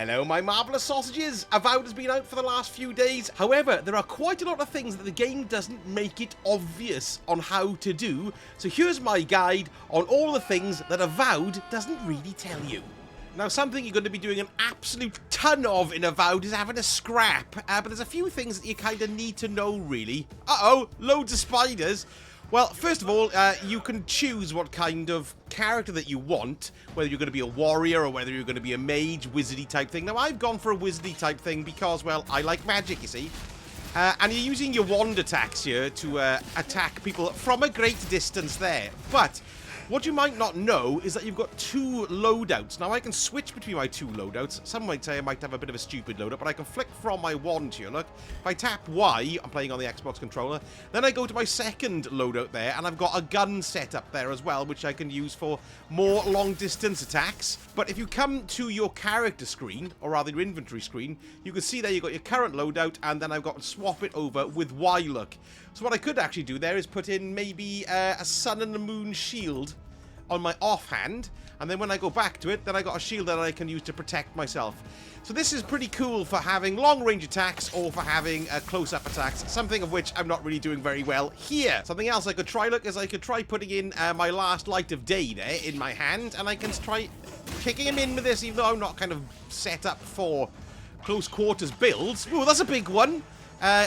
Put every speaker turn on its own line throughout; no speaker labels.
Hello, my marvellous sausages! Avowed has been out for the last few days. However, there are quite a lot of things that the game doesn't make it obvious on how to do. So here's my guide on all the things that Avowed doesn't really tell you. Now, something you're going to be doing an absolute ton of in Avowed is having a scrap. But there's a few things that you kind of need to know, really. Uh-oh, loads of spiders. Well, first of all, you can choose what kind of character that you want, whether you're going to be a warrior or whether you're going to be a mage, wizardy type thing. Now, I've gone for a wizardy type thing because, well, I like magic, you see. And you're using your wand attacks here to attack people from a great distance there. But what you might not know is that you've got two loadouts. Now, I can switch between my two loadouts. Some might say I might have a bit of a stupid loadout, but I can flick from my wand here. Look, if I tap Y, I'm playing on the Xbox controller, then I go to my second loadout there, and I've got a gun set up there as well, which I can use for more long-distance attacks. But if you come to your character screen, or rather your inventory screen, you can see there you've got your current loadout, and then I've got to swap it over with Y, look. So what I could actually do there is put in maybe a sun and the moon shield on my offhand, and then when I go back to it, then I got a shield that I can use to protect myself. So this is pretty cool for having long-range attacks or for having close-up attacks, something of which I'm not really doing very well here. Something else I could try, look, is I could try putting in my last light of day there in my hand, and I can try kicking him in with this, even though I'm not kind of set up for close quarters builds. Ooh, that's a big one.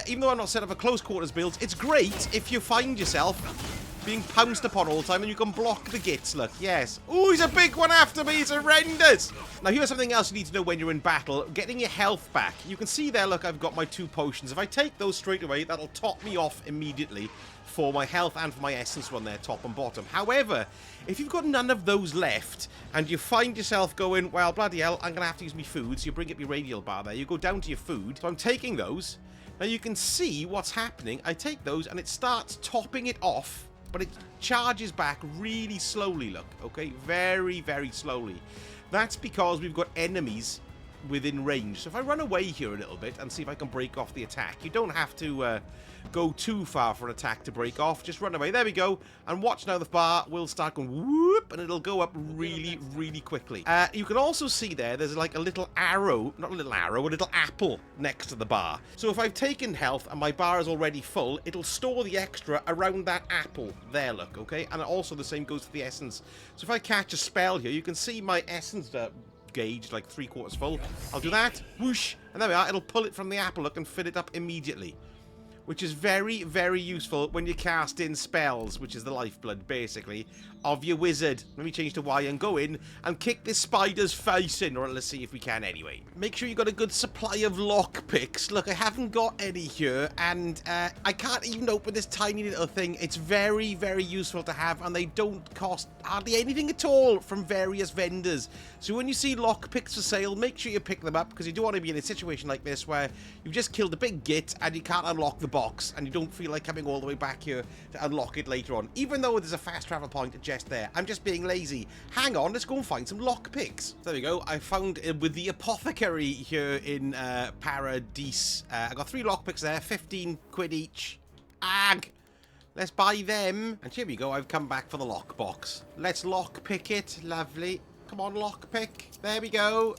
Even though I'm not set up for close quarters builds, it's great if you find yourself being pounced upon all the time and you can block the gits, look, yes. Ooh, he's a big one after me, he's horrendous. Now, here's something else you need to know when you're in battle, getting your health back. You can see there, look, I've got my 2 potions. If I take those straight away, that'll top me off immediately for my health and for my essence one there, top and bottom. However, if you've got none of those left and you find yourself going, well, bloody hell, I'm going to have to use my food, so you bring up your radial bar there, you go down to your food. So I'm taking those. Now, you can see what's happening. I take those and it starts topping it off, but it charges back really slowly, look, okay? Very, very slowly. That's because we've got enemies within range. So if I run away here a little bit and see if I can break off the attack, you don't have to go too far for an attack to break off. Just run away. There we go. And watch now, the bar will start going whoop, and it'll go up really, really quickly. You can also see there's like a little arrow, not a little arrow, a little apple next to the bar. So if I've taken health and my bar is already full, it'll store the extra around that apple there, look, okay? And also the same goes for the essence. So if I catch a spell here, you can see my essence gauge like 3/4 full. I'll do that, whoosh, and there we are. It'll pull it from the apple, look, and fill it up immediately, which is very, very useful when you cast in spells, which is the lifeblood, basically, of your wizard. Let me change to Y and go in and kick this spider's face in, or let's see if we can anyway. Make sure you've got a good supply of lockpicks. Look, I haven't got any here, and I can't even open this tiny little thing. It's very, very useful to have, and they don't cost hardly anything at all from various vendors. So when you see lockpicks for sale, make sure you pick them up, because you don't want to be in a situation like this where you've just killed a big git and you can't unlock the box, and you don't feel like coming all the way back here to unlock it later on, even though there's a fast travel point just there. I'm just being lazy. Hang on, let's go and find some lockpicks. There we go. I found with the apothecary here in Paradise. I got 3 lockpicks there, 15 quid each. Ag! Let's buy them. And here we go. I've come back for the lockbox. Let's lockpick it. Lovely. Come on, lockpick. There we go.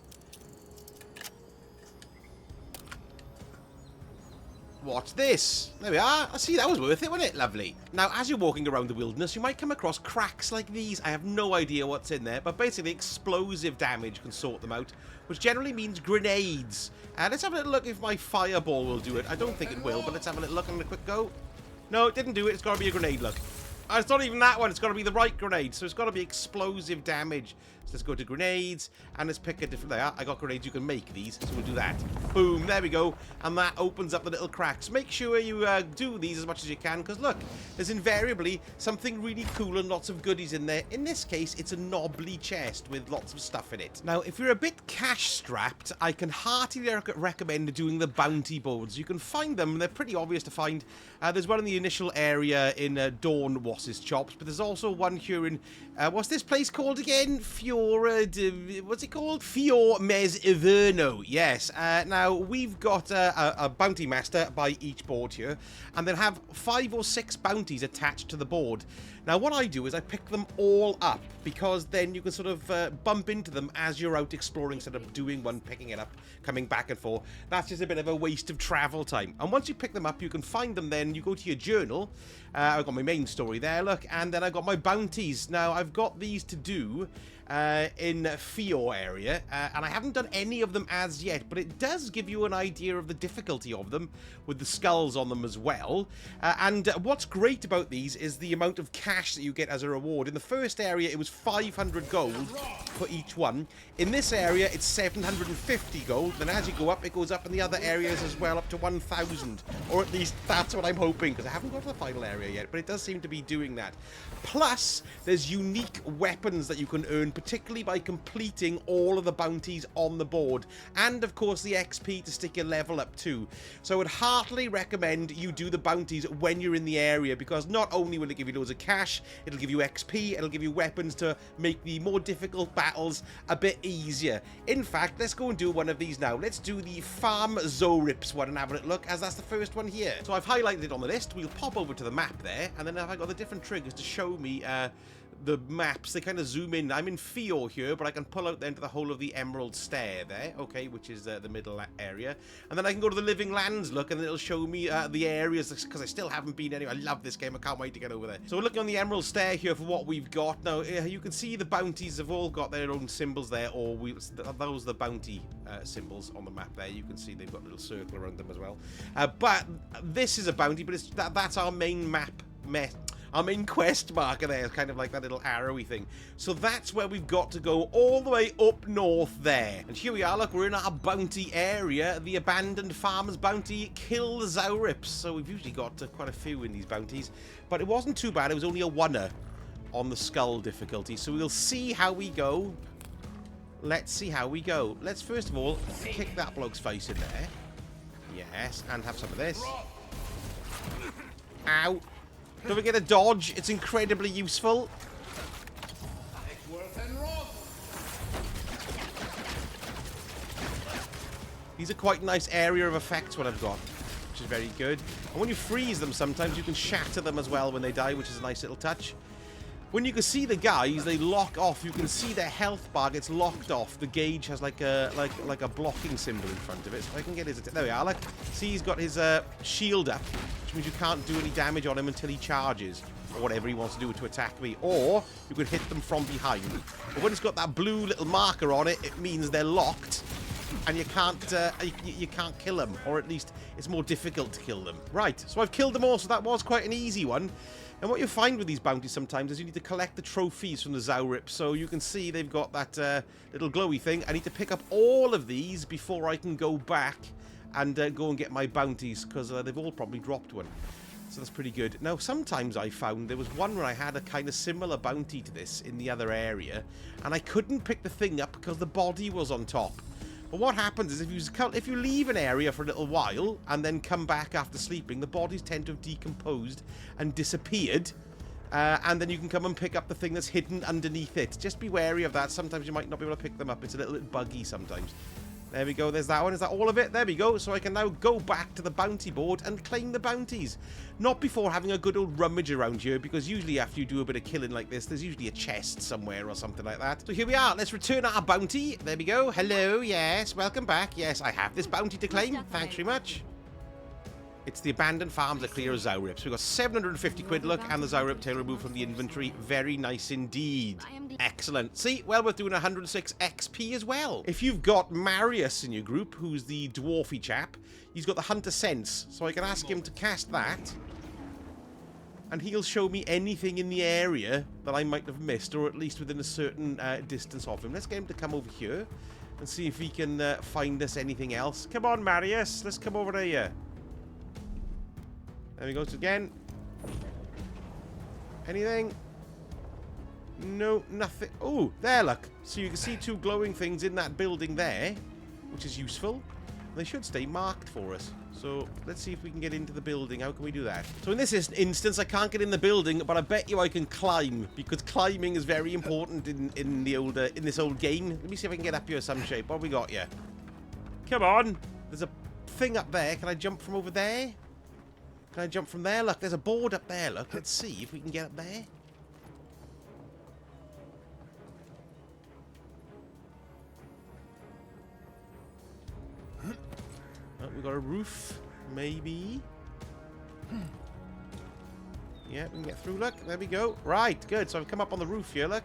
What's this? There we are. I see, that was worth it, wasn't it? Lovely. Now, as you're walking around the wilderness, you might come across cracks like these. I have no idea what's in there, but basically explosive damage can sort them out, which generally means grenades. Let's have a little look if my fireball will do it. I don't think it will, but let's have a little look and a quick go. No, it didn't do it. It's got to be a grenade, look. It's not even that one. It's got to be the right grenade, so it's got to be explosive damage. So let's go to grenades, and let's pick a different... There, I got grenades. You can make these, so we'll do that. Boom, there we go. And that opens up the little cracks. Make sure you do these as much as you can, because look, there's invariably something really cool and lots of goodies in there. In this case, it's a knobbly chest with lots of stuff in it. Now, if you're a bit cash-strapped, I can heartily recommend doing the bounty boards. You can find them. They're pretty obvious to find. There's one in the initial area in Dawn Wass's Chops, but there's also one here in... what's this place called again? What's it called? Fior Mes Everno. Yes. Now, we've got a bounty master by each board here, and they'll have 5 or 6 bounties attached to the board. Now, what I do is I pick them all up, because then you can sort of bump into them as you're out exploring, instead of doing one, picking it up, coming back and forth. That's just a bit of a waste of travel time. And once you pick them up, you can find them then. You go to your journal. I've got my main story there, look, and then I've got my bounties. Now, I've got these to do in Fior area, and I haven't done any of them as yet, but it does give you an idea of the difficulty of them, with the skulls on them as well. And what's great about these is the amount of cash that you get as a reward. In the first area, it was 500 gold for each one. In this area, it's 750 gold. Then as you go up, it goes up in the other areas as well, up to 1,000. Or at least that's what I'm hoping, because I haven't got to the final area yet, but it does seem to be doing that. Plus, there's unique weapons that you can earn, particularly by completing all of the bounties on the board. And, of course, the XP to stick your level up too. So I would heartily recommend you do the bounties when you're in the area, because not only will it give you loads of cash, it'll give you XP, it'll give you weapons to make the more difficult battles a bit easier. In fact, let's go and do one of these now. Let's do the Farm Zorips one and have a little look, as that's the first one here. So I've highlighted it on the list. We'll pop over to the map there, and then I've got the different triggers to show me the maps. They kind of zoom in. I'm in Fior here, but I can pull out then to the whole of the Emerald Stair there, okay, which is the middle area. And then I can go to the Living Lands, look, and it'll show me the areas, because I still haven't been anywhere. I love this game. I can't wait to get over there. So we're looking on the Emerald Stair here for what we've got. Now, you can see the bounties have all got their own symbols there, or those are the bounty symbols on the map there. You can see they've got a little circle around them as well. But this is a bounty, but that's our main map. Our main quest marker there is kind of like that little arrowy thing. So that's where we've got to go, all the way up north there. And here we are, look, we're in our bounty area, the Abandoned Farmer's Bounty, Kill the Zorips. So we've usually got quite a few in these bounties, but it wasn't too bad. It was only a 1er on the skull difficulty. So we'll see how we go. Let's see how we go. Let's first of all kick that bloke's face in there. Yes, and have some of this. Ow. Don't forget to dodge. It's incredibly useful. These are quite a nice area of effects, what I've got, which is very good. And when you freeze them, sometimes you can shatter them as well when they die, which is a nice little touch. When you can see the guys, they lock off. You can see their health bar gets locked off. The gauge has like a blocking symbol in front of it. So I can get his... There we are. Like, see, he's got his shield up, which means you can't do any damage on him until he charges, or whatever he wants to do to attack me. Or you could hit them from behind. But when it's got that blue little marker on it, it means they're locked, and you can't kill them, or at least it's more difficult to kill them. Right, so I've killed them all, so that was quite an easy one. And what you find with these bounties sometimes is you need to collect the trophies from the Zorips. So you can see they've got that little glowy thing. I need to pick up all of these before I can go back and go and get my bounties, because they've all probably dropped one. So that's pretty good. Now, sometimes I found there was one where I had a kind of similar bounty to this in the other area, and I couldn't pick the thing up because the body was on top. But what happens is if you leave an area for a little while and then come back after sleeping, the bodies tend to have decomposed and disappeared. And then you can come and pick up the thing that's hidden underneath it. Just be wary of that. Sometimes you might not be able to pick them up. It's a little bit buggy sometimes. There we go. There's that one. Is that all of it? There we go. So I can now go back to the bounty board and claim the bounties. Not before having a good old rummage around here, because usually after you do a bit of killing like this, there's usually a chest somewhere or something like that. So here we are. Let's return our bounty. There we go. Hello. Yes. Welcome back. Yes, I have this bounty to claim. Thanks very much. It's the Abandoned Farms that clear Zorips. We've got 750 quid, look, and the Zorip tail removed from the inventory. Very nice indeed. Excellent. See, well, we're doing 106 XP as well. If you've got Marius in your group, who's the dwarfy chap, he's got the Hunter Sense, so I can ask him to cast that, and he'll show me anything in the area that I might have missed, or at least within a certain distance of him. Let's get him to come over here and see if he can find us anything else. Come on, Marius. Let's come over here. There we go again. Anything? No, nothing. Oh, there, look. So you can see two glowing things in that building there, which is useful. They should stay marked for us. So let's see if we can get into the building. How can we do that? So in this instance, I can't get in the building, but I bet you I can climb, because climbing is very important in this old game. Let me see if I can get up here some shape. What have we got here? Come on. There's a thing up there. Can I jump from over there? Can I jump from there? Look, there's a board up there, look. Let's see if we can get up there. we got a roof. Maybe. Yeah, we can get through. Look, there we go. Right, good. So I've come up on the roof here, look.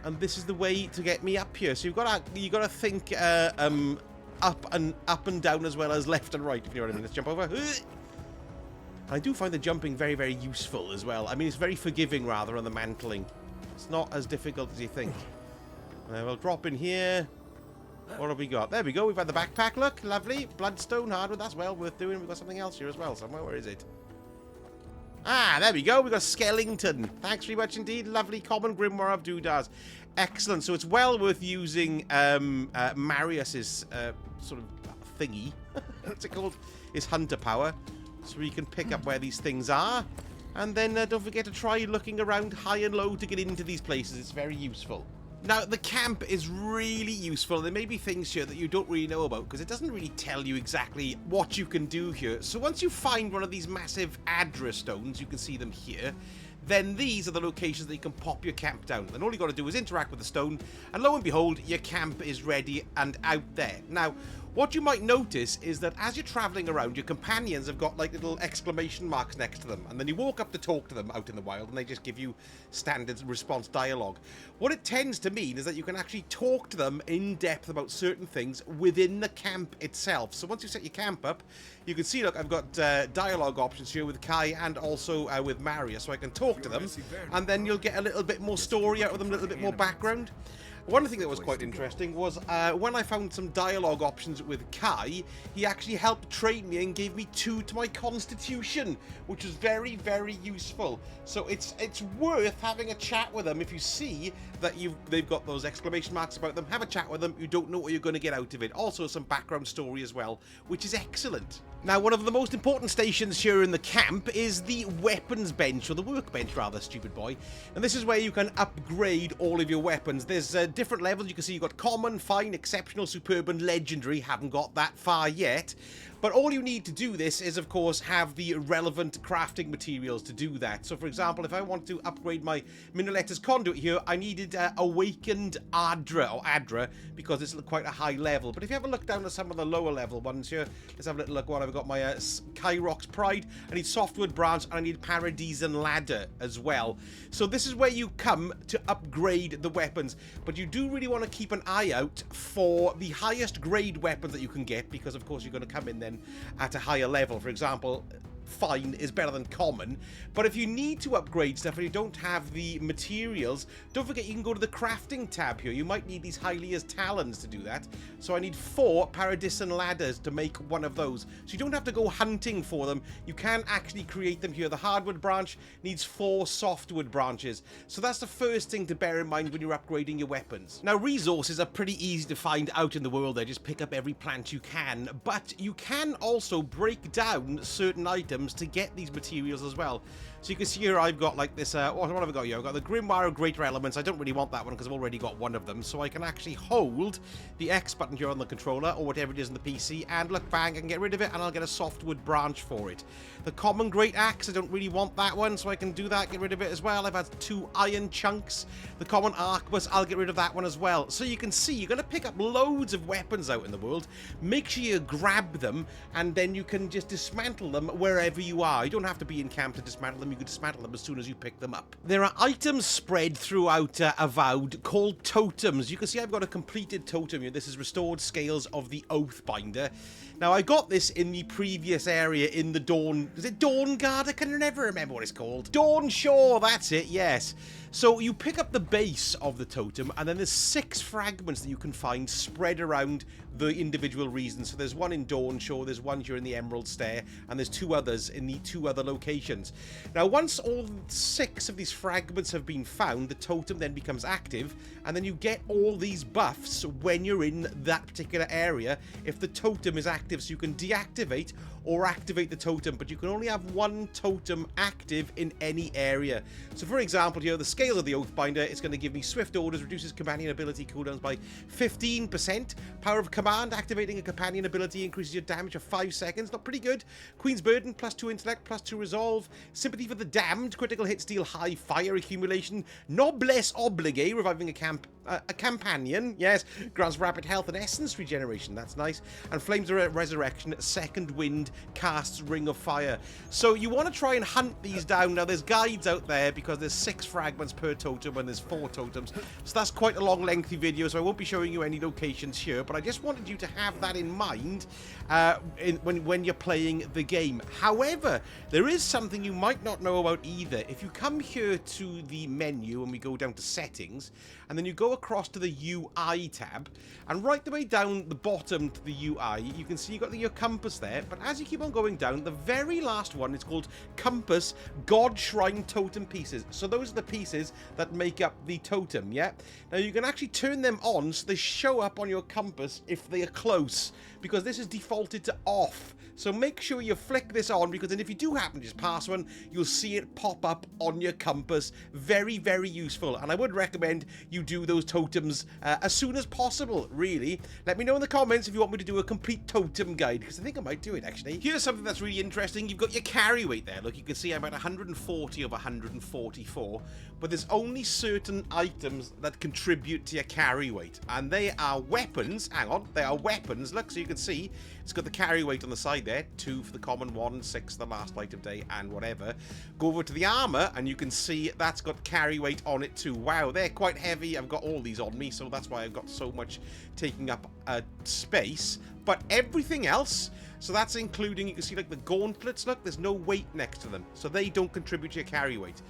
And this is the way to get me up here. So you've got to think up and down as well as left and right, if you know what I mean. Let's jump over. I do find the jumping very, very useful as well. I mean, it's very forgiving, rather, on the mantling. It's not as difficult as you think. We'll drop in here. What have we got? There we go. We've had the backpack. Look, lovely. Bloodstone hardwood. That's well worth doing. We've got something else here as well somewhere. Where is it? Ah, there we go. We've got Skellington. Thanks very much indeed. Lovely common grimoire of doodads. Excellent. So it's well worth using Marius's sort of thingy. What's it called? His hunter power. So we can pick up where these things are. And then don't forget to try looking around high and low to get into these places. It's very useful. Now, the camp is really useful. There may be things here that you don't really know about because it doesn't really tell you exactly what you can do here. So once you find one of these massive Adra stones, you can see them here, then these are the locations that you can pop your camp down. And all you got to do is interact with the stone, and lo and behold, your camp is ready and out there. Now, what you might notice is that as you're traveling around, your companions have got like little exclamation marks next to them, and then you walk up to talk to them out in the wild, and they just give you standard response dialogue. What it tends to mean is that you can actually talk to them in depth about certain things within the camp itself. So once you set your camp up, you can see, look, I've got dialogue options here with Kai and also with Marius, so I can talk to them, and then you'll get a little bit more story out of them, a little bit more background. One thing that was quite interesting was when I found some dialogue options with Kai, he actually helped train me and gave me 2 to my constitution, which was very, very useful. So it's worth having a chat with them. If you see that they've got those exclamation marks about them, have a chat with them. You don't know what you're going to get out of it. Also some background story as well, which is excellent. Now, one of the most important stations here in the camp is the weapons bench, or the workbench rather, stupid boy. And this is where you can upgrade all of your weapons. There's different levels. You can see you've got common, fine, exceptional, superb, and legendary. Haven't got that far yet. But all you need to do this is, of course, have the relevant crafting materials to do that. So, for example, if I want to upgrade my Minoletter's conduit here, I needed Awakened Adra, because it's quite a high level. But if you have a look down at some of the lower level ones here, let's have a little look. What I've got, my Kyrox Pride, I need Softwood Branch, and I need Paradisian Ladder as well. So this is where you come to upgrade the weapons. But you do really want to keep an eye out for the highest grade weapons that you can get, because, of course, you're going to come in then at a higher level. For example, fine is better than common. But if you need to upgrade stuff and you don't have the materials, don't forget you can go to the crafting tab here. You might need these Hylia's talons to do that. So I need 4 Paradisian ladders to make one of those. So you don't have to go hunting for them. You can actually create them here. The hardwood branch needs 4 softwood branches. So that's the first thing to bear in mind when you're upgrading your weapons. Now, resources are pretty easy to find out in the world. They just pick up every plant you can. But you can also break down certain items to get these materials as well. So you can see here I've got like this, what have I got here? I've got the Grimoire of Greater Elements. I don't really want that one because I've already got one of them. So I can actually hold the X button here on the controller or whatever it is in the PC and look, bang, I can get rid of it and I'll get a softwood branch for it. The Common Great Axe, I don't really want that one, so I can do that, get rid of it as well. I've had 2 iron chunks. The Common Arquebus, I'll get rid of that one as well. So you can see you're going to pick up loads of weapons out in the world. Make sure you grab them and then you can just dismantle them wherever you are. You don't have to be in camp to dismantle them. You can dismantle them as soon as you pick them up. There are items spread throughout Avowed called Totems. You can see I've got a completed totem here. This is Restored Scales of the Oathbinder. Now, I got this in the previous area in the Dawn... Is it Dawn Guard? I can never remember what it's called. Dawn Shore, that's it, yes. So you pick up the base of the totem, and then there's 6 fragments that you can find spread around the individual regions. So there's one in Dawn Shore, there's one here in the Emerald Stair, and there's 2 others in the 2 other locations. Now, once all 6 of these fragments have been found, the totem then becomes active, and then you get all these buffs when you're in that particular area if the totem is active. So you can deactivate or activate the totem, but you can only have 1 totem active in any area. So for example here, the scale Scales of the Oathbinder, it's going to give me swift orders, reduces companion ability cooldowns by 15%. Power of Command, activating a companion ability increases your damage of 5 seconds. Not pretty good. Queen's Burden, +2 intellect, +2 resolve. Sympathy for the Damned, critical hits deal high fire accumulation. Noblesse Oblige, reviving a companion, yes, grants rapid health and essence regeneration, that's nice. And Flames of Resurrection, second wind, casts Ring of Fire. So you want to try and hunt these down. Now there's guides out there because there's 6 fragments per totem and there's 4 totems, so that's quite a long lengthy video, so I won't be showing you any locations here, but I just wanted you to have that in mind when you're playing the game. However, there is something you might not know about either. If you come here to the menu and we go down to settings, and then you go across to the UI tab, and right the way down the bottom to the UI, you can see you've got your compass there, but as you keep on going down, the very last one is called Compass God Shrine Totem Pieces. So those are the pieces that make up the totem, yeah? Now you can actually turn them on so they show up on your compass if they are close, because this is defaulted to off. So make sure you flick this on, because then if you do happen to just pass one, you'll see it pop up on your compass. Very, very useful. And I would recommend you do those totems as soon as possible, really. Let me know in the comments if you want me to do a complete totem guide, because I think I might do it, actually. Here's something that's really interesting. You've got your carry weight there. Look, you can see I'm at 140 of 144, but there's only certain items that contribute to your carry weight, and they are weapons. Hang on, they are weapons. Look, so you can see it's got the carry weight on the side there, 2 for the common one, 6 the last light of day, and whatever. Go over to the armor, and you can see that's got carry weight on it too. Wow, they're quite heavy. I've got all these on me, so that's why I've got so much taking up space. But everything else, so that's including, you can see like the gauntlets, look, there's no weight next to them, so they don't contribute to your carry weight.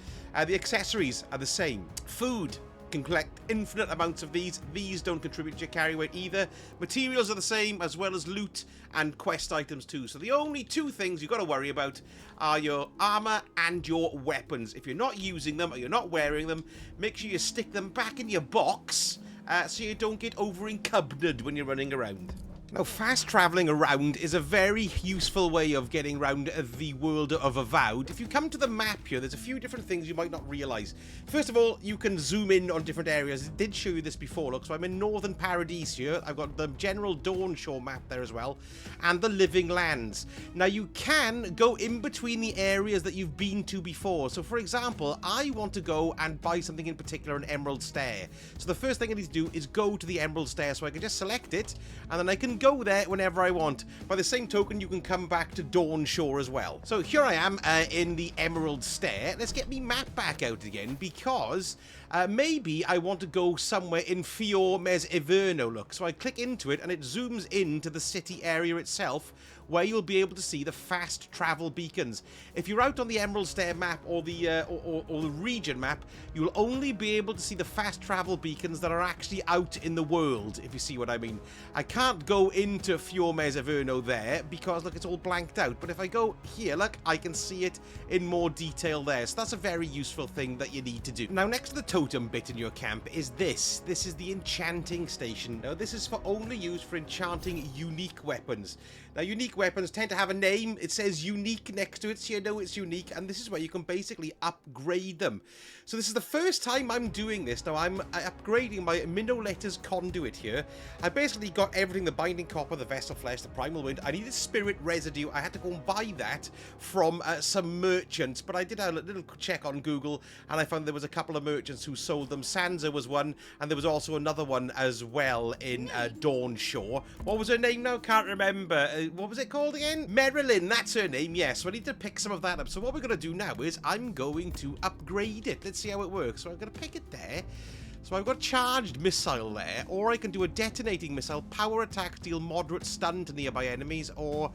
The accessories are the same. Food, can collect infinite amounts of these. These don't contribute to your carry weight either. Materials are the same, as well as loot and quest items too. So the only 2 things you've got to worry about are your armor and your weapons. If you're not using them or you're not wearing them, make sure you stick them back in your box so you don't get over encumbered when you're running around. Now, fast travelling around is a very useful way of getting around the world of Avowed. If you come to the map here, there's a few different things you might not realise. First of all, you can zoom in on different areas. It did show you this before. Look, so I'm in Northern Paradise here. I've got the general Dawnshore map there as well, and the Living Lands. Now, you can go in between the areas that you've been to before. So, for example, I want to go and buy something in particular, an Emerald Stair. So the first thing I need to do is go to the Emerald Stair, so I can just select it, and then I can go there whenever I want. By the same token, you can come back to Dawnshore as well. So here I am in the Emerald Stair. Let's get me map back out again, because maybe I want to go somewhere in Fior Mes Everno. Look, so I click into it and it zooms into the city area itself, where you'll be able to see the fast travel beacons. If you're out on the Emerald Stair map or the region map, you'll only be able to see the fast travel beacons that are actually out in the world, if you see what I mean. I can't go into Fior Mes Everno there because, look, it's all blanked out. But if I go here, look, I can see it in more detail there. So that's a very useful thing that you need to do. Now, next to the totem bit in your camp is this. This is the enchanting station. Now, this is only used for enchanting unique weapons. Now, unique weapons tend to have a name. It says unique next to it, so you know it's unique, and this is where you can basically upgrade them. So this is the first time I'm doing this. Now, I'm upgrading my Minoletter's Conduit here. I basically got everything: the Binding Copper, the Vessel Flesh, the Primal Wind. I needed Spirit Residue. I had to go and buy that from some merchants, but I did a little check on Google, and I found there was a couple of merchants who sold them. Sansa was one, and there was also another one as well in Dawnshore. What was her name now? Can't remember. What was it called again? Marilyn, that's her name, yes. So I need to pick some of that up. So what we're going to do now is I'm going to upgrade it. Let's see how it works. So I'm going to pick it there. So I've got a charged missile there, or I can do a detonating missile. Power attacks deal moderate stun to nearby enemies, or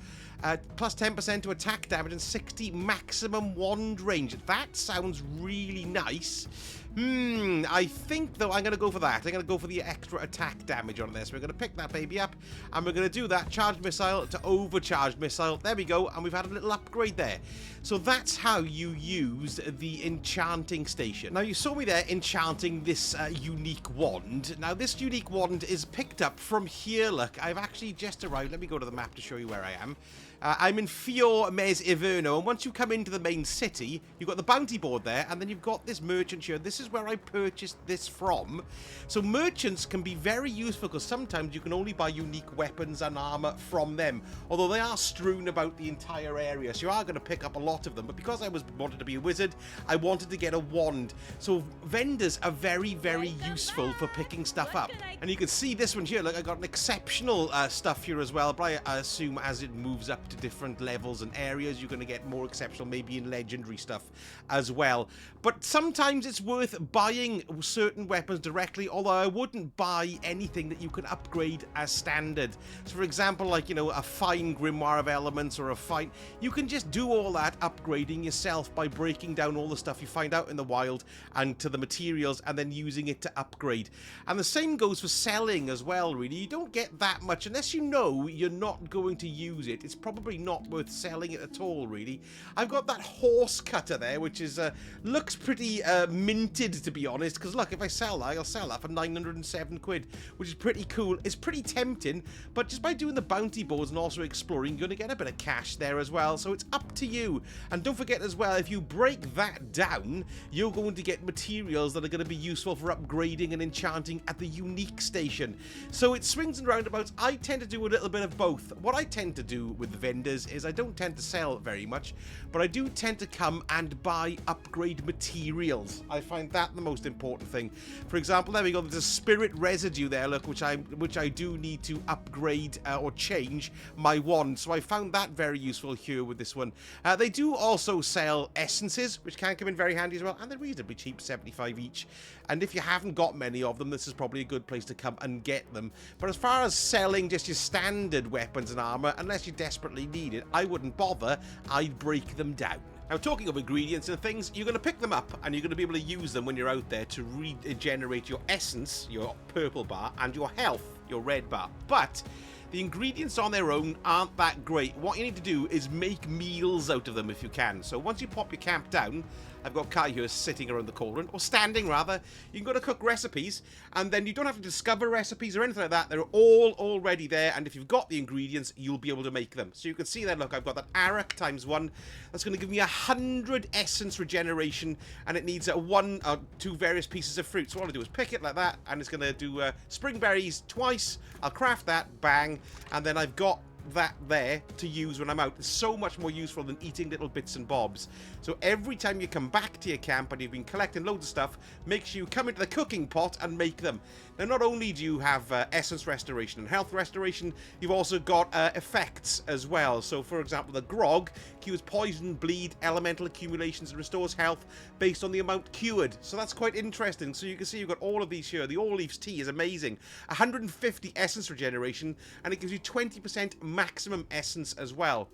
plus 10% to attack damage and 60 maximum wand range. That sounds really nice. I think, though, I'm going to go for that. I'm going to go for the extra attack damage on this. We're going to pick that baby up, and we're going to do that charged missile to overcharged missile. There we go, and we've had a little upgrade there. So that's how you use the enchanting station. Now, you saw me there enchanting this unique wand. Now, this unique wand is picked up from here. Look, I've actually just arrived. Let me go to the map to show you where I am. I'm in Fior Mes Everno, and once you come into the main city, you've got the bounty board there, and then you've got this merchant here. This is where I purchased this from. So merchants can be very useful because sometimes you can only buy unique weapons and armor from them, although they are strewn about the entire area, so you are going to pick up a lot of them. But because I wanted to be a wizard, I wanted to get a wand. So vendors are very, very useful for picking stuff up. And you can see this one here. Look, I got an exceptional stuff here as well, but I assume as it moves up to different levels and areas, you're going to get more exceptional, maybe in legendary stuff as well. But sometimes it's worth buying certain weapons directly, although I wouldn't buy anything that you can upgrade as standard. So for example, like, you know, a fine grimoire of elements or a fine, you can just do all that upgrading yourself by breaking down all the stuff you find out in the wild and to the materials and then using it to upgrade. And the same goes for selling as well, really. You don't get that much unless you know you're not going to use it. It's probably not worth selling it at all, really. I've got that horse cutter there, which is looks pretty minted, to be honest, because look, if I sell that, I'll sell that for 907 quid, which is pretty cool. It's pretty tempting, but just by doing the bounty boards and also exploring, you're going to get a bit of cash there as well, so it's up to you. And don't forget as well, if you break that down, you're going to get materials that are going to be useful for upgrading and enchanting at the unique station. So it swings and roundabouts. I tend to do a little bit of both. What I tend to do with the vendors is I don't tend to sell very much, but I do tend to come and buy upgrade materials. I find that the most important thing. For example, there we go, there's a spirit residue there, look, which I do need to upgrade or change my wand. So I found that very useful here with this one. They do also sell essences, which can come in very handy as well, and they're reasonably cheap, 75 each. And if you haven't got many of them, this is probably a good place to come and get them. But as far as selling just your standard weapons and armor, unless you desperately need it, I wouldn't bother. I'd break them down. Now, talking of ingredients and things, you're going to pick them up and you're going to be able to use them when you're out there to regenerate your essence, your purple bar, and your health, your red bar. But the ingredients on their own aren't that great. What you need to do is make meals out of them if you can. So once you pop your camp down, I've got Kai here sitting around the cauldron, or standing rather. You can go to cook recipes, and then you don't have to discover recipes or anything like that. They're all already there, and if you've got the ingredients, you'll be able to make them. So you can see there, look, I've got that Arak ×1. That's going to give me 100 essence regeneration, and it needs 1 or 2 various pieces of fruit. So all I do is pick it like that, and it's going to do spring berries twice. I'll craft that, bang, and then I've got that there to use when I'm out. It's so much more useful than eating little bits and bobs. So every time you come back to your camp and you've been collecting loads of stuff, make sure you come into the cooking pot and make them. Now, not only do you have essence restoration and health restoration, you've also got effects as well. So, for example, the grog cures poison, bleed, elemental accumulations, and restores health based on the amount cured. So that's quite interesting. So you can see you've got all of these here. The All Leaves tea is amazing. 150 essence regeneration, and it gives you 20% maximum essence as well.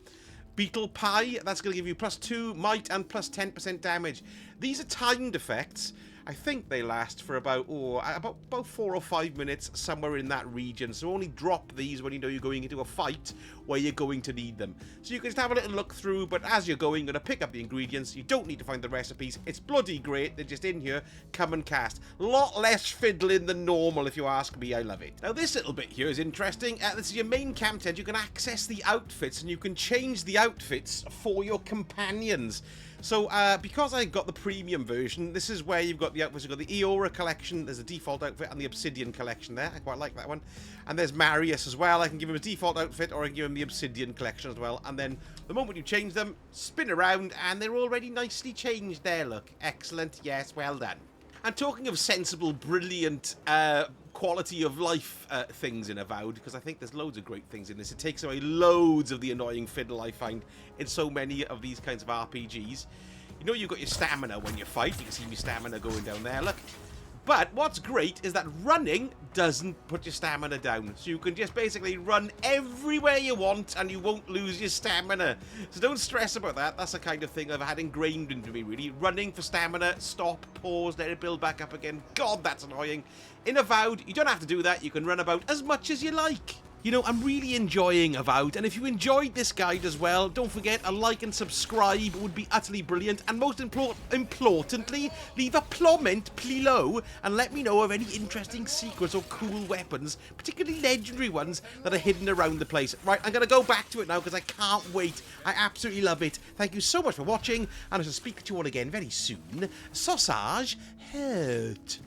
Beetle pie, that's going to give you +2 might and +10% damage. These are timed effects. I think they last for about 4 or 5 minutes, somewhere in that region. So only drop these when you know you're going into a fight where you're going to need them. So you can just have a little look through, but as you're going, you're going to pick up the ingredients. You don't need to find the recipes. It's bloody great. They're just in here. Come and cast. A lot less fiddling than normal, if you ask me. I love it. Now, this little bit here is interesting. This is your main camp tent. You can access the outfits, and you can change the outfits for your companions. So, because I got the premium version, this is where you've got the outfits. You've got the Eora collection, there's a default outfit, and the Obsidian collection there. I quite like that one. And there's Marius as well. I can give him a default outfit, or I can give him the Obsidian collection as well. And then, the moment you change them, spin around, and they're already nicely changed there, look. Excellent, yes, well done. And talking of sensible, brilliant, quality of life things in Avowed, because I think there's loads of great things in this. It takes away loads of the annoying fiddle I find in so many of these kinds of RPGs. You know you've got your stamina when you fight. You can see my stamina going down there, look. But what's great is that running doesn't put your stamina down. So you can just basically run everywhere you want and you won't lose your stamina. So don't stress about that. That's the kind of thing I've had ingrained into me, really. Running for stamina, stop, pause, let it build back up again. God, that's annoying. In Avowed, you don't have to do that. You can run about as much as you like. You know, I'm really enjoying Avowed, and if you enjoyed this guide as well, don't forget a like and subscribe would be utterly brilliant, and most importantly, leave a comment below and let me know of any interesting secrets or cool weapons, particularly legendary ones that are hidden around the place. Right, I'm going to go back to it now because I can't wait. I absolutely love it. Thank you so much for watching, and I shall speak to you all again very soon. Sausage Health.